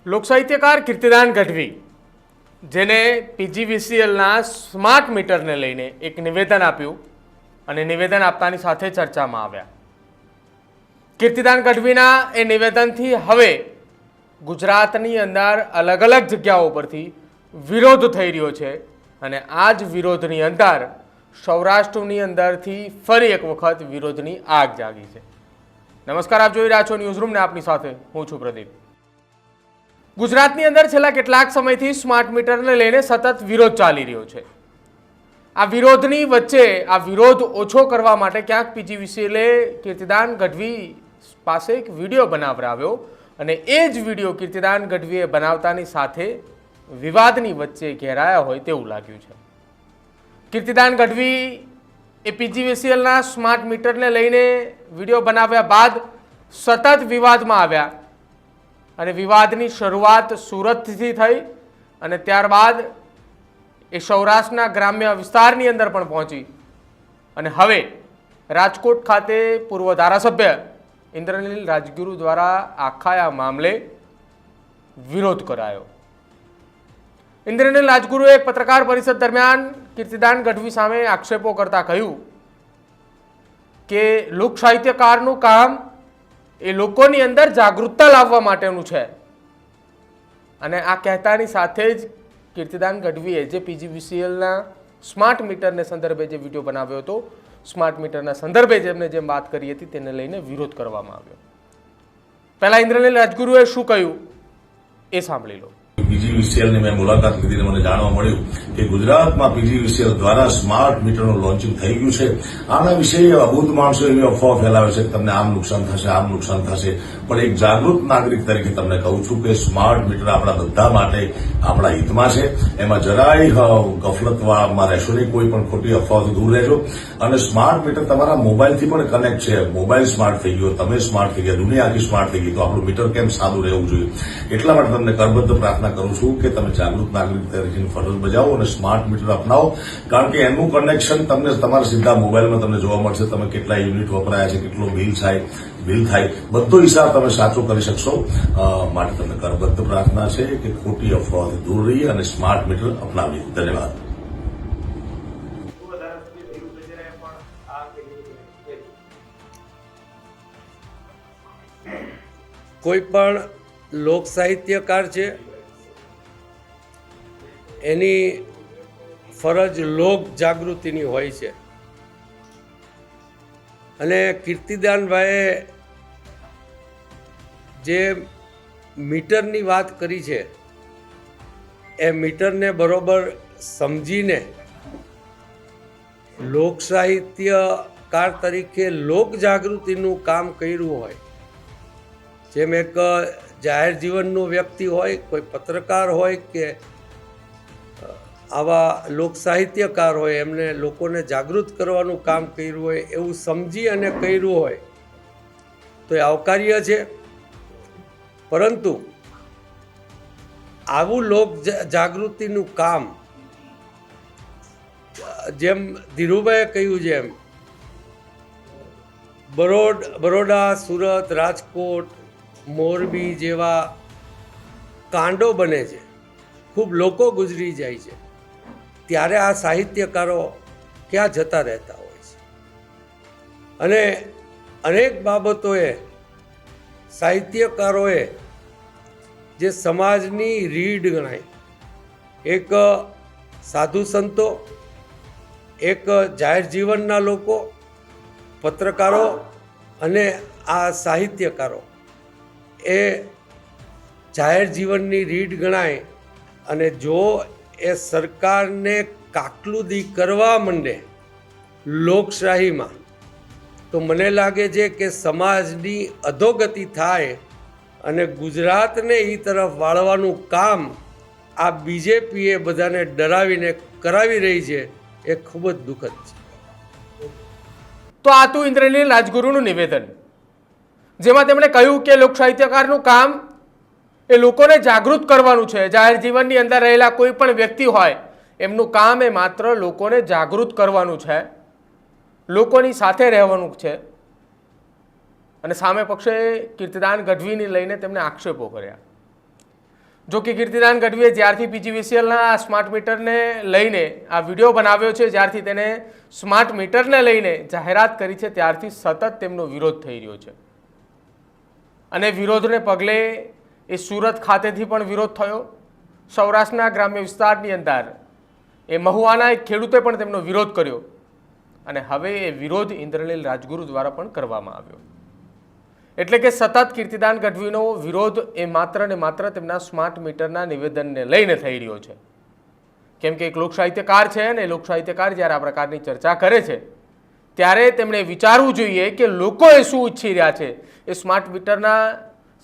લોકસાહિત્યકાર કીર્તિદાન ગઢવી જેને પીજીવીસીએલના સ્માર્ટ મીટરને લઈને એક નિવેદન આપ્યું અને નિવેદન આપતાની સાથે ચર્ચામાં આવ્યા. કીર્તિદાન ગઢવીના એ નિવેદનથી હવે ગુજરાતની અંદર અલગ અલગ જગ્યાઓ પરથી વિરોધ થઈ રહ્યો છે અને આ જ વિરોધની અંદર સૌરાષ્ટ્રની અંદરથી ફરી એક વખત વિરોધની આગ જાગી છે. નમસ્કાર, આપ જોઈ રહ્યા છો ન્યૂઝરૂમ ને આપની સાથે હું છું પ્રદીપ. ગુજરાતની અંદર છેલ્લા કેટલાક સમયથી સ્માર્ટ મીટરને લઈને સતત વિરોધ ચાલી રહ્યો છે. આ વિરોધની વચ્ચે આ વિરોધ ઓછો કરવા માટે ક્યાંક પીજીવીસીએલે કીર્તિદાન ગઢવી પાસે એક વિડીયો બનાવરાવ્યો અને એ જ વિડીયો કીર્તિદાન ગઢવીએ બનાવતાની સાથે વિવાદની વચ્ચે ઘેરાયા હોય તેવું લાગ્યું છે. કીર્તિદાન ગઢવી એ પીજીવીસીએલના સ્માર્ટ મીટરને લઈને વિડીયો બનાવ્યા બાદ સતત વિવાદમાં આવ્યા અને વિવાદની શરૂઆત સુરતથી થઈ અને ત્યારબાદ એ સૌરાષ્ટ્રના ગ્રામ્ય વિસ્તારની અંદર પણ પહોંચી અને હવે રાજકોટ ખાતે પૂર્વ ધારાસભ્ય ઇન્દ્રનીલ રાજગુરુ દ્વારા આખા આ મામલે વિરોધ કરાયો. ઇન્દ્રનીલ રાજગુરુએ એક પત્રકાર પરિષદ દરમિયાન કીર્તિદાન ગઢવી સામે આક્ષેપો કરતા કહ્યું કે લોક સાહિત્યકારનું કામ એ લોકોની અંદર જાગૃતતા લાવવા માટેનું છે અને આ કહેતાની સાથે જ કીર્તિદાન ગઢવીએ જે પીજીવીસીએલના સ્માર્ટ મીટરને સંદર્ભે જે વિડીયો બનાવ્યો હતો, સ્માર્ટ મીટરના સંદર્ભે જેમને જેમ વાત કરી હતી તેને લઈને વિરોધ કરવામાં આવ્યો. પહેલા ઇન્દ્રનીલ રાજગુરુએ શું કહ્યું એ સાંભળી લો. પીજીવીસીએલની મેં મુલાકાત લીધી મને જાણવા મળ્યું કે ગુજરાતમાં પીજીવીસીએલ દ્વારા સ્માર્ટ મીટરનું લોન્ચિંગ થઈ ગયું છે. આના વિશે અબૂધ માણસો એવી અફવા ફેલાવે છે કે તમને આમ નુકસાન થશે, આમ નુકસાન થશે. પણ એક જાગૃત નાગરિક તરીકે તમને કહું છું કે સ્માર્ટ મીટર આપણા બધા માટે આપણા હિતમાં છે. એમાં જરાય ગફલતમાં રહેશો નહીં, કોઈ પણ ખોટી અફવાઓથી દૂર રહેજો. અને સ્માર્ટ મીટર તમારા મોબાઈલથી પણ કનેક્ટ છે. મોબાઈલ સ્માર્ટ થઈ ગયો, તમે સ્માર્ટ થઈ ગયા, દુનિયા આખી સ્માર્ટ થઈ ગઈ, તો આપણું મીટર કેમ સાદું રહેવું જોઈએ. એટલા માટે તમને કરબદ્ધ પ્રાર્થના કરું છું કે તમે જાગૃત નાગરિક તરીકેની ફરજ બજાવો અને સ્માર્ટ મીટર અપનાવો. કારણ કે એનું કનેક્શન તમને તમારા સીધા મોબાઈલમાં તમને જોવા મળશે. તમે કેટલા યુનિટ વપરાયા છે, કેટલો બિલ થાય, બધો હિસાબ તમે સાચો કરી શકશો. માટે તમને કરબદ્ધ પ્રાર્થના છે કે ખોટી અફવાઓથી દૂર રહીએ અને સ્માર્ટ મીટર અપનાવીએ. ધન્યવાદ. કોઈ પણ લોક સાહિત્યકાર છે એની ફરજ લોક જાગૃતિની હોય છે અને કીર્તિદાનભાઈએ જે મીટરની વાત કરી છે એ મીટરને બરોબર સમજીને લોક સાહિત્યકાર તરીકે લોક જાગૃતિનું કામ કર્યું હોય, જેમ એક જાહેર જીવનનો વ્યક્તિ હોય, કોઈ પત્રકાર હોય કે આવા લોક સાહિત્યકાર હોય, એમને લોકોને જાગૃત કરવાનું કામ કર્યું હોય એવું સમજી અને કર્યું હોય તો એ આવકાર્ય છે. પરંતુ આવું લોક જાગૃતિનું કામ જેમ ધીરુભાઈએ કહ્યું છે એમ બરોડા, સુરત, રાજકોટ, મોરબી જેવા કાંડો બને છે, ખૂબ લોકો ગુજરી જાય છે, ત્યારે આ સાહિત્યકારો ક્યાં જતા રહેતા હોય છે. અને અનેક બાબતોએ સાહિત્યકારોએ જે સમાજની રીઢ ગણાય, એક સાધુ સંતો, એક જાહેર જીવનના લોકો, પત્રકારો અને આ સાહિત્યકારો એ જાહેર જીવનની રીઢ ગણાય અને જો એ સરકારને કાકલુદી કરવા માંડે લોકશાહીમાં તો મને લાગે છે કે સમાજની અધોગતિ થાય અને ગુજરાતને એ તરફ વાળવાનું કામ આ બીજેપીએ બધાને ડરાવીને કરાવી રહી છે. એ ખૂબ જ દુઃખદ છે. તો આ હતું ઇન્દ્રનીલ રાજગુરુનું નિવેદન, જેમાં તેમણે કહ્યું કે લોક સાહિત્યકારનું કામ એ લોકોને જાગૃત કરવાનું છે. જાહેર જીવનની અંદર રહેલા કોઈ પણ વ્યક્તિ હોય એમનું કામ એ માત્ર લોકોને જાગૃત કરવાનું છે, લોકોની સાથે રહેવાનું છે. અને સામે પક્ષે કીર્તિદાન ગઢવીને લઈને તેમણે આક્ષેપો કર્યા. જો કે કીર્તિદાન ગઢવીએ જ્યારથી પીજીવીસીએલના આ સ્માર્ટ મીટરને લઈને આ વિડીયો બનાવ્યો છે, જ્યારથી તેને સ્માર્ટ મીટરને લઈને જાહેરાત કરી છે, ત્યારથી સતત તેમનો વિરોધ થઈ રહ્યો છે. અને વિરોધને પગલે એ સુરત ખાતેથી પણ વિરોધ થયો. સૌરાષ્ટ્રના ગ્રામ્ય વિસ્તારની અંદર એ મહુવાના એક ખેડૂતે પણ તેમનો વિરોધ કર્યો અને હવે એ વિરોધ ઇન્દ્રનીલ રાજગુરુ દ્વારા પણ કરવામાં આવ્યો. એટલે કે સતત કીર્તિદાન ગઢવીનો વિરોધ એ માત્ર ને માત્ર તેમના સ્માર્ટ મીટરના નિવેદનને લઈને થઈ રહ્યો છે. કેમ કે એક લોકસાહિત્યકાર છે અને લોકસાહિત્યકાર જ્યારે આ પ્રકારની ચર્ચા કરે છે ત્યારે તેમણે વિચારવું જોઈએ કે લોકો એ શું ઈચ્છી રહ્યા છે, એ સ્માર્ટ મીટરના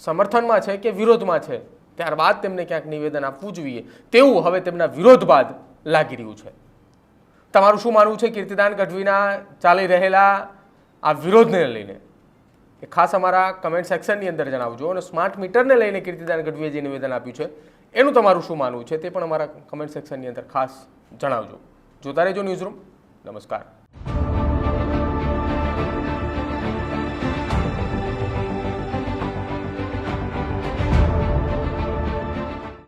સમર્થનમાં છે કે વિરોધમાં છે. ત્યારબાદ તેમને ક્યાંક નિવેદન આપવું જોઈએ તેવું હવે તેમના વિરોધ બાદ લાગી રહ્યું છે. તમારું શું માનવું છે કીર્તિદાન ગઢવીના ચાલી રહેલા આ વિરોધને લઈને? એ ખાસ અમારા કમેન્ટ સેક્શનની અંદર જણાવજો. અને સ્માર્ટ મીટરને લઈને કીર્તિદાન ગઢવીએ જે નિવેદન આપ્યું છે એનું તમારું શું માનવું છે તે પણ અમારા કમેન્ટ સેક્શનની અંદર ખાસ જણાવજો. જોતા રહેજો ન્યૂઝરૂમ. નમસ્કાર.